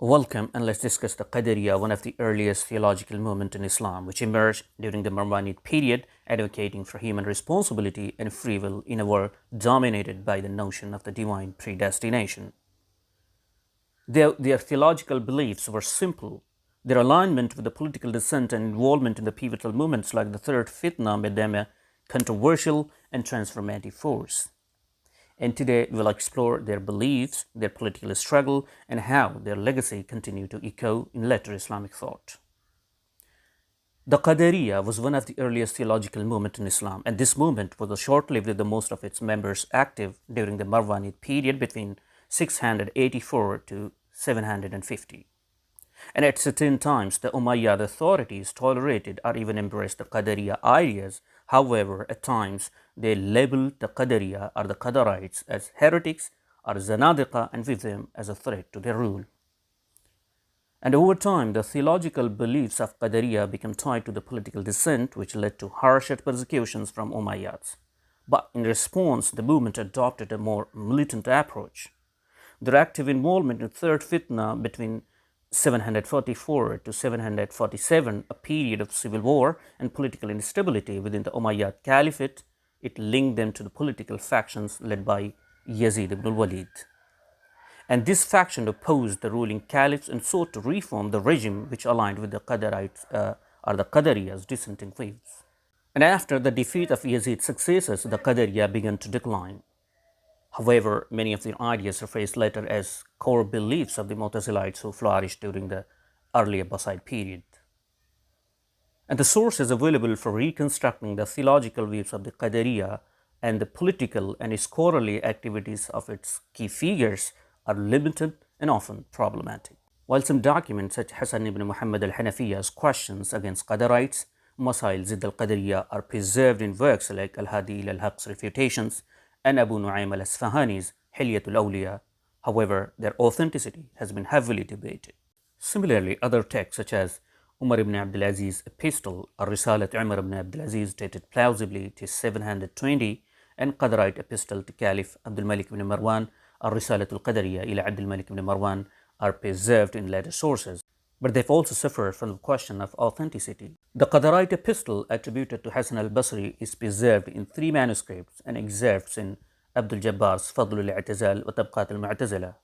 Welcome, and let's discuss the Qadariyya, one of the earliest theological movements in Islam, which emerged during the Marwanid period, advocating for human responsibility and free will in a world dominated by the notion of the divine predestination. Their theological beliefs were simple. Their alignment with the political dissent and involvement in the pivotal movements like the Third Fitna made them a controversial and transformative force. And today we will explore their beliefs, their political struggle, and how their legacy continued to echo in later Islamic thought. The Qadariyya was one of the earliest theological movements in Islam, and this movement was short-lived with most of its members active during the Marwanid period between 684 to 750. And at certain times, the Umayyad authorities tolerated or even embraced the Qadariyya ideas. However, at times, they labeled the Qadariyya or the Qadarites as heretics or zanadiqa and with them as a threat to their rule. And over time, the theological beliefs of Qadariyya became tied to the political dissent, which led to harsher persecutions from Umayyads. But in response, the movement adopted a more militant approach. Their active involvement in the Third Fitna between 744 to 747, a period of civil war and political instability within the Umayyad Caliphate, it linked them to the political factions led by Yazid ibn al-Walid. And this faction opposed the ruling caliphs and sought to reform the regime which aligned with the Qadarites or the Qadariyya's dissenting views. And after the defeat of Yazid's successors, the Qadariyya began to decline. However, many of their ideas surfaced later as core beliefs of the Mu'tazilites who flourished during the early Abbasid period. And the sources available for reconstructing the theological views of the Qadariyya and the political and scholarly activities of its key figures are limited and often problematic. While some documents such as Hasan ibn Muhammad al-Hanafiya's questions against Qadarites, Masail Zidd al-Qadariyya are preserved in works like Al-Hadi al-Haq's refutations and Abu Nu'aym al-Asfahani's Hilyatul Awliya. However, their authenticity has been heavily debated. Similarly, other texts such as Umar ibn Abdul Aziz's epistle or Risalat Umar ibn Abdul Aziz dated plausibly to 720 and Qadarite epistle to Caliph Abdul Malik ibn Marwan or Risalatul Qadariyya ila Abdul Malik ibn Marwan are preserved in later sources, but they've also suffered from the question of authenticity. The Qadarite epistle attributed to Hasan al-Basri is preserved in 3 manuscripts and excerpts in Abdul Jabbar's Fadl al-I'tizal wa Tabqat al-Mu'tazila.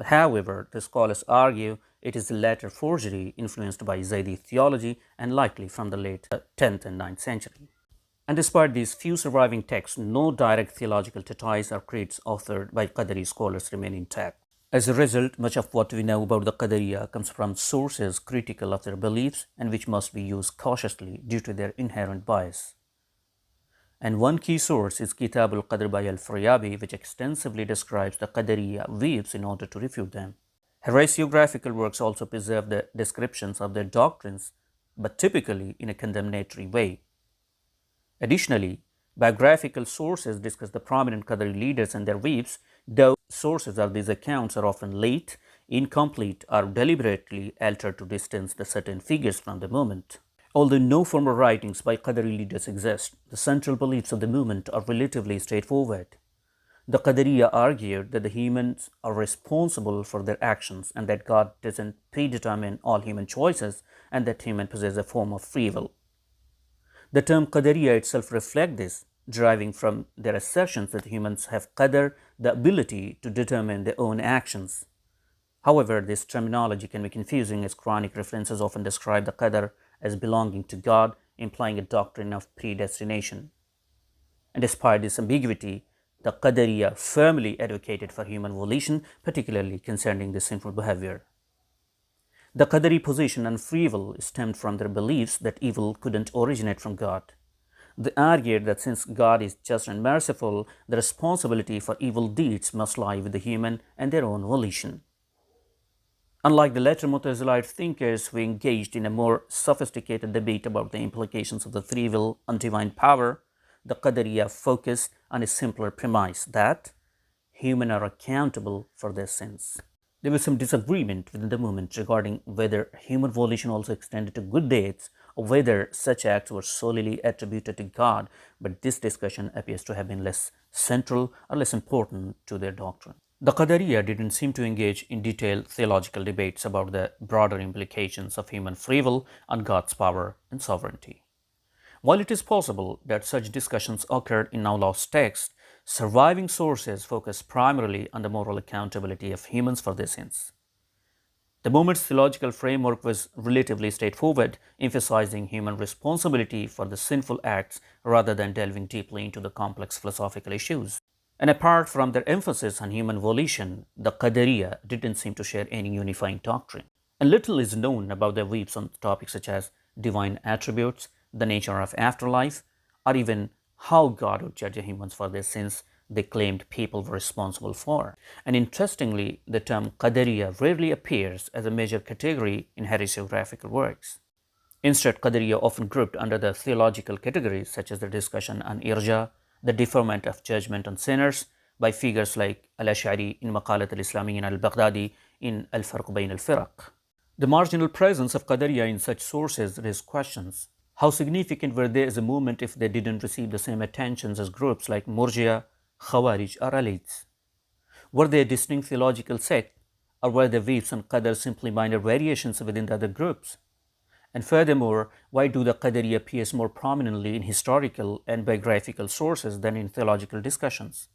However, the scholars argue it is the latter forgery influenced by Zaydi theology and likely from the late 10th and 9th century. And despite these few surviving texts, no direct theological treatise or creeds authored by Qadari scholars remain intact. As a result, much of what we know about the Qadariyya comes from sources critical of their beliefs and which must be used cautiously due to their inherent bias. And one key source is Kitab al-Qadr by al-Faryabi, which extensively describes the Qadariyya views in order to refute them. Heresiographical works also preserve the descriptions of their doctrines, but typically in a condemnatory way. Additionally, biographical sources discuss the prominent Qadari leaders and their views, though sources of these accounts are often late, incomplete, or deliberately altered to distance the certain figures from the movement. Although no formal writings by Qadari leaders exist, the central beliefs of the movement are relatively straightforward. The Qadariyya argued that the humans are responsible for their actions and that God doesn't predetermine all human choices and that humans possess a form of free will. The term Qadariyya itself reflects this, deriving from their assertions that humans have qadar, the ability to determine their own actions. However, this terminology can be confusing as Quranic references often describe the qadar as belonging to God, implying a doctrine of predestination. And despite this ambiguity, the Qadariyya firmly advocated for human volition, particularly concerning this sinful behavior. The Qadari position on free will stemmed from their beliefs that evil couldn't originate from God. They argued that since God is just and merciful, the responsibility for evil deeds must lie with the human and their own volition. Unlike the later Mu'tazilite thinkers who engaged in a more sophisticated debate about the implications of the free will on divine power, the Qadariyya focused on a simpler premise that humans are accountable for their sins. There was some disagreement within the movement regarding whether human volition also extended to good deeds or whether such acts were solely attributed to God, but this discussion appears to have been less central or less important to their doctrine. The Qadariyya didn't seem to engage in detailed theological debates about the broader implications of human free will on God's power and sovereignty. While it is possible that such discussions occurred in now lost texts, surviving sources focus primarily on the moral accountability of humans for their sins. The movement's theological framework was relatively straightforward, emphasizing human responsibility for the sinful acts rather than delving deeply into the complex philosophical issues. And apart from their emphasis on human volition, the Qadariyya didn't seem to share any unifying doctrine. And little is known about their views on topics such as divine attributes, the nature of afterlife, or even how God would judge humans for their sins they claimed people were responsible for. And interestingly, the term Qadariyya rarely appears as a major category in hagiographical works. Instead, Qadariyya often grouped under the theological categories such as the discussion on irja, the deferment of judgment on sinners, by figures like al-Ash'ari in Maqalat al-Islamiyyin al-Baghdadi in al-Farq bayn al-Firaq. The marginal presence of Qadariyya in such sources raised questions. How significant were they as a movement if they didn't receive the same attentions as groups like Murji'a, Khawarij, or Alites? Were they a distinct theological sect, or were their views on Qadar simply minor variations within the other groups? And furthermore, why do the Qadariyya appears more prominently in historical and biographical sources than in theological discussions?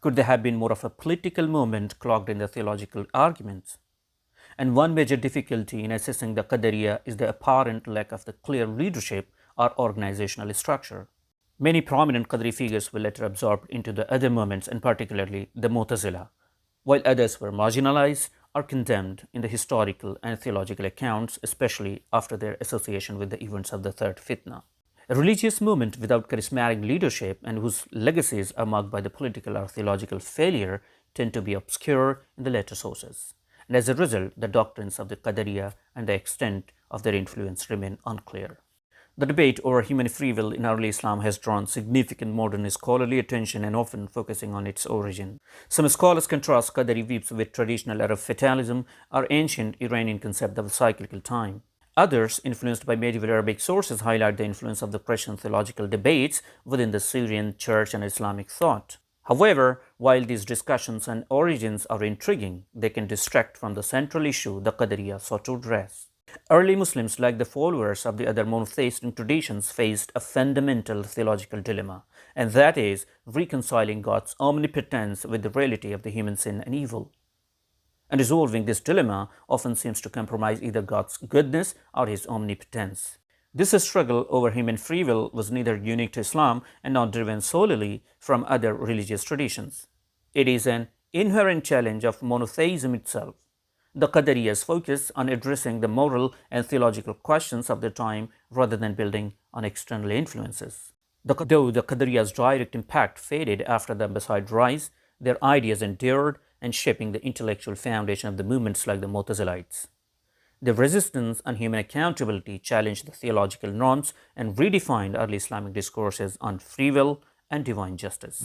Could they have been more of a political movement clogged in the theological arguments? And one major difficulty in assessing the Qadariyya is the apparent lack of the clear leadership or organizational structure. Many prominent Qadari figures were later absorbed into the other movements, and particularly the Mu'tazila, while others were marginalized or condemned in the historical and theological accounts, especially after their association with the events of the Third Fitna. A religious movement without charismatic leadership and whose legacies are marked by the political or theological failure tend to be obscure in the later sources. And as a result, the doctrines of the Qadariyya and the extent of their influence remain unclear. The debate over human free will in early Islam has drawn significant modern scholarly attention and often focusing on its origin. Some scholars contrast Qadari views with traditional Arab fatalism or ancient Iranian concept of cyclical time. Others, influenced by medieval Arabic sources, highlight the influence of the Christian theological debates within the Syrian church and Islamic thought. However, while these discussions and origins are intriguing, they can distract from the central issue the Qadariyya sought to address. Early Muslims, like the followers of the other monotheistic traditions, faced a fundamental theological dilemma, and that is reconciling God's omnipotence with the reality of the human sin and evil. And resolving this dilemma often seems to compromise either God's goodness or his omnipotence. This struggle over human free will was neither unique to Islam and not driven solely from other religious traditions. It is an inherent challenge of monotheism itself. The Qadariyya's focus on addressing the moral and theological questions of their time rather than building on external influences. Though the Qadariyya's direct impact faded after the Abbasid rise, their ideas endured and shaping the intellectual foundation of the movements like the Mu'tazilites. Their resistance on human accountability challenged the theological norms and redefined early Islamic discourses on free will and divine justice.